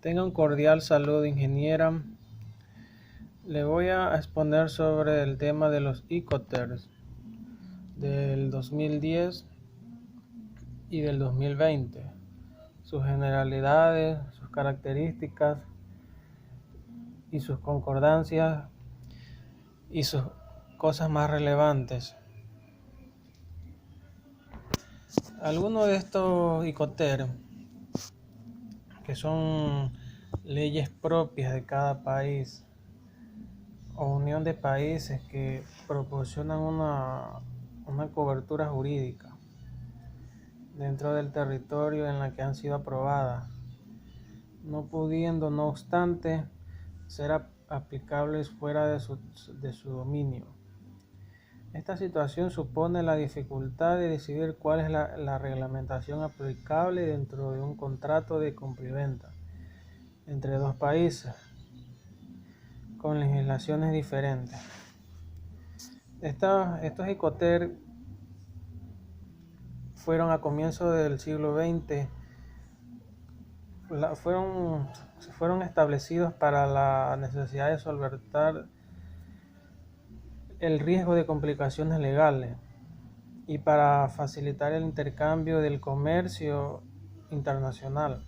Tenga un cordial saludo, ingeniera. Le voy a exponer sobre el tema de los Icoters del 2010 y del 2020, sus generalidades, sus características y sus concordancias y sus cosas más relevantes. Algunos de estos Icoters, que son leyes propias de cada país o unión de países que proporcionan una cobertura jurídica dentro del territorio en la que han sido aprobadas, no pudiendo, no obstante, ser aplicables fuera de su dominio. Esta situación supone la dificultad de decidir cuál es la reglamentación aplicable dentro de un contrato de compra-venta entre dos países con legislaciones diferentes. Estos Icoters fueron a comienzos del siglo XX, fueron establecidos para la necesidad de solventar el riesgo de complicaciones legales y para facilitar el intercambio del comercio internacional.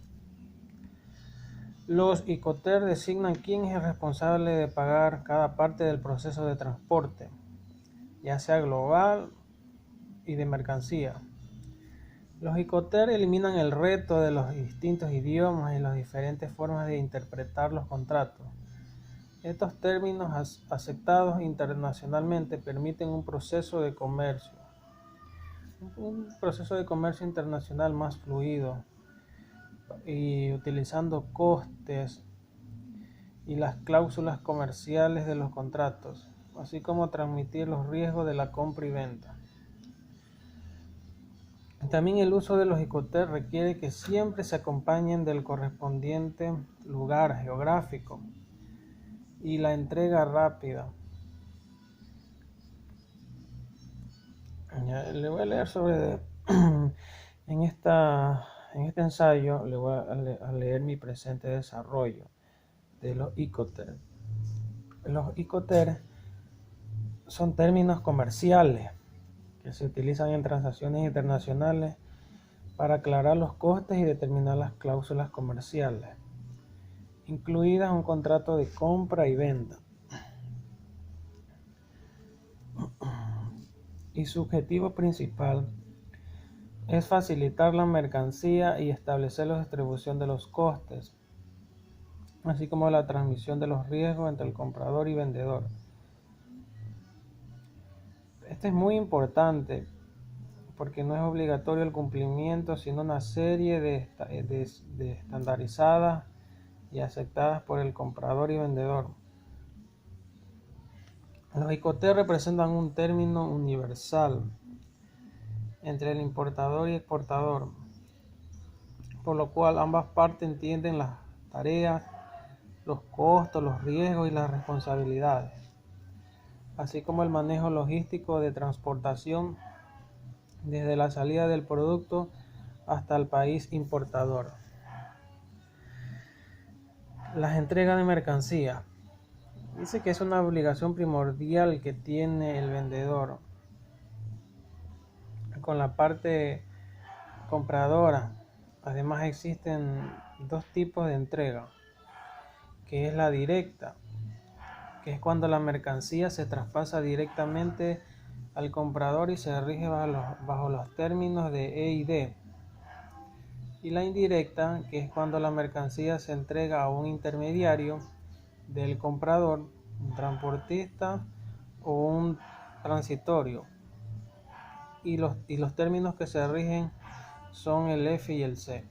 Los Icoters designan quién es el responsable de pagar cada parte del proceso de transporte, ya sea global y de mercancía. Los Icoters eliminan el reto de los distintos idiomas y las diferentes formas de interpretar los contratos. Estos términos aceptados internacionalmente permiten un proceso de comercio internacional más fluido y utilizando costes y las cláusulas comerciales de los contratos, así como transmitir los riesgos de la compra y venta. También el uso de los Icoters requiere que siempre se acompañen del correspondiente lugar geográfico y la entrega rápida. Le voy a leer sobre en este ensayo le voy a leer mi presente desarrollo de los Icoters. Los Icoters son términos comerciales que se utilizan en transacciones internacionales para aclarar los costes y determinar las cláusulas comerciales, incluidas un contrato de compra y venta. Y su objetivo principal es facilitar la mercancía y establecer la distribución de los costes, así como la transmisión de los riesgos entre el comprador y vendedor. Este es muy importante porque no es obligatorio el cumplimiento, sino una serie de estandarizadas y aceptadas por el comprador y vendedor. Los Icoters representan un término universal entre el importador y exportador, por lo cual ambas partes entienden las tareas, los costos, los riesgos y las responsabilidades, así como el manejo logístico de transportación desde la salida del producto hasta el país importador. Las entregas de mercancía. Dice que es una obligación primordial que tiene el vendedor con la parte compradora. Además existen dos tipos de entrega, que es la directa, que es cuando la mercancía se traspasa directamente al comprador y se rige bajo los términos de E&D. Y la indirecta, que es cuando la mercancía se entrega a un intermediario del comprador, un transportista o un transitorio. Y los términos que se rigen son el F y el C.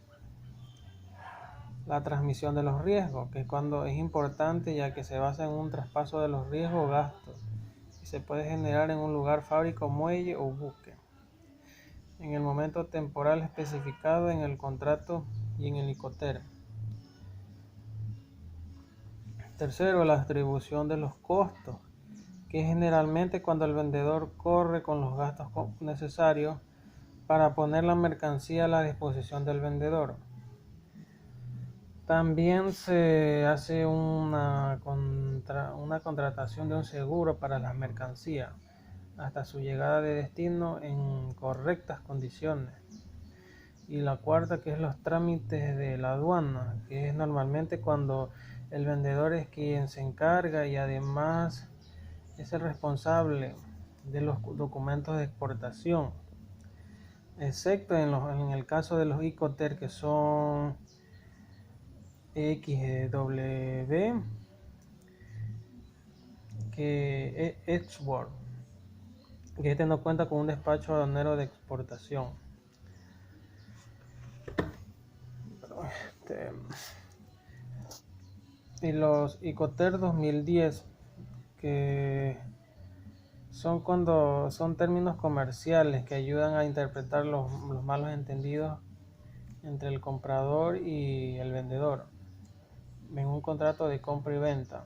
La transmisión de los riesgos, que es cuando es importante ya que se basa en un traspaso de los riesgos o gastos y se puede generar en un lugar, fábrica, muelle o buque, en el momento temporal especificado en el contrato y en el Icoter. Tercero, la distribución de los costos, que es generalmente cuando el vendedor corre con los gastos necesarios para poner la mercancía a la disposición del vendedor. También se hace una contratación de un seguro para las mercancías hasta su llegada de destino en correctas condiciones. Y la cuarta, que es los trámites de la aduana, que es normalmente cuando el vendedor es quien se encarga y además es el responsable de los documentos de exportación, excepto en el caso de los ICOTER, que son XW, que es Export, que este no cuenta con un despacho aduanero de exportación. Y los ICOTER 2010, que son términos comerciales que ayudan a interpretar los malos entendidos entre el comprador y el vendedor en un contrato de compra y venta,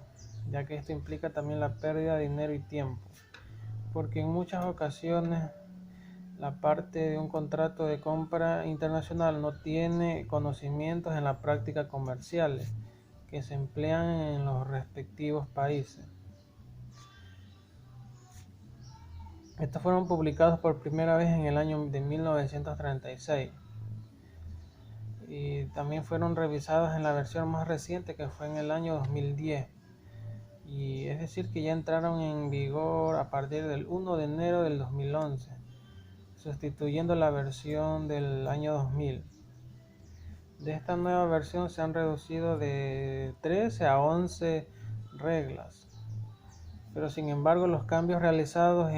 ya que esto implica también la pérdida de dinero y tiempo, porque en muchas ocasiones la parte de un contrato de compra internacional no tiene conocimientos en la práctica comerciales que se emplean en los respectivos países. Estos fueron publicados por primera vez en el año de 1936 y también fueron revisados en la versión más reciente, que fue en el año 2010. Y es decir que ya entraron en vigor a partir del 1 de enero del 2011, sustituyendo la versión del año 2000. De esta nueva versión se han reducido de 13 a 11 reglas, pero sin embargo los cambios realizados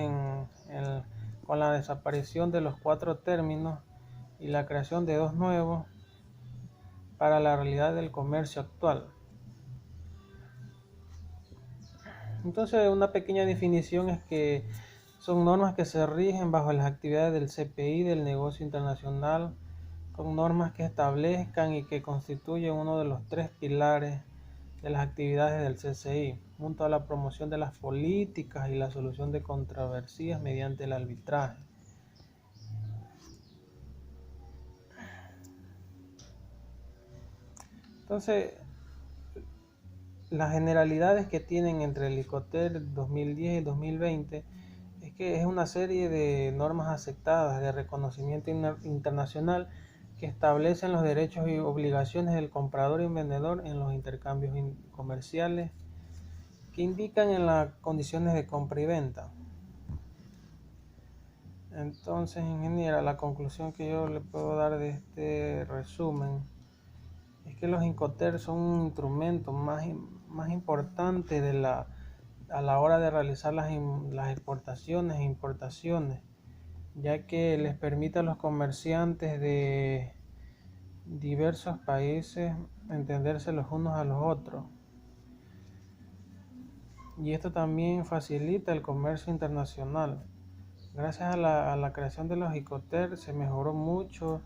con la desaparición de los 4 términos y la creación de 2 nuevos para la realidad del comercio actual. Entonces, una pequeña definición es que son normas que se rigen bajo las actividades del CPI del negocio internacional, con normas que establezcan y que constituyen uno de los 3 pilares de las actividades del CCI, junto a la promoción de las políticas y la solución de controversias mediante el arbitraje. Entonces, las generalidades que tienen entre el ICOTER 2010 y 2020 es que es una serie de normas aceptadas de reconocimiento internacional que establecen los derechos y obligaciones del comprador y vendedor en los intercambios comerciales, que indican en las condiciones de compra y venta. Entonces, ingeniera, la conclusión que yo le puedo dar de este resumen es que los ICOTER son un instrumento más importante a la hora de realizar las exportaciones e importaciones, ya que les permite a los comerciantes de diversos países entenderse los unos a los otros. Y esto también facilita el comercio internacional. Gracias a la creación de los ICOTER se mejoró mucho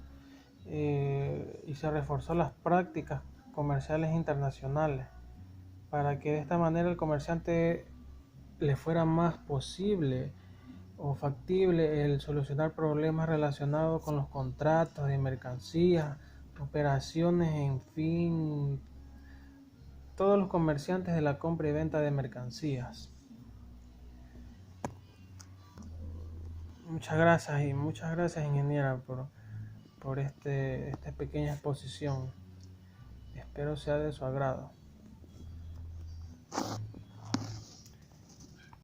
y se reforzó las prácticas comerciales internacionales para que de esta manera el comerciante le fuera más posible o factible el solucionar problemas relacionados con los contratos de mercancías, operaciones, en fin, todos los comerciantes de la compra y venta de mercancías. Muchas gracias ingeniera por esta pequeña exposición. Espero sea de su agrado.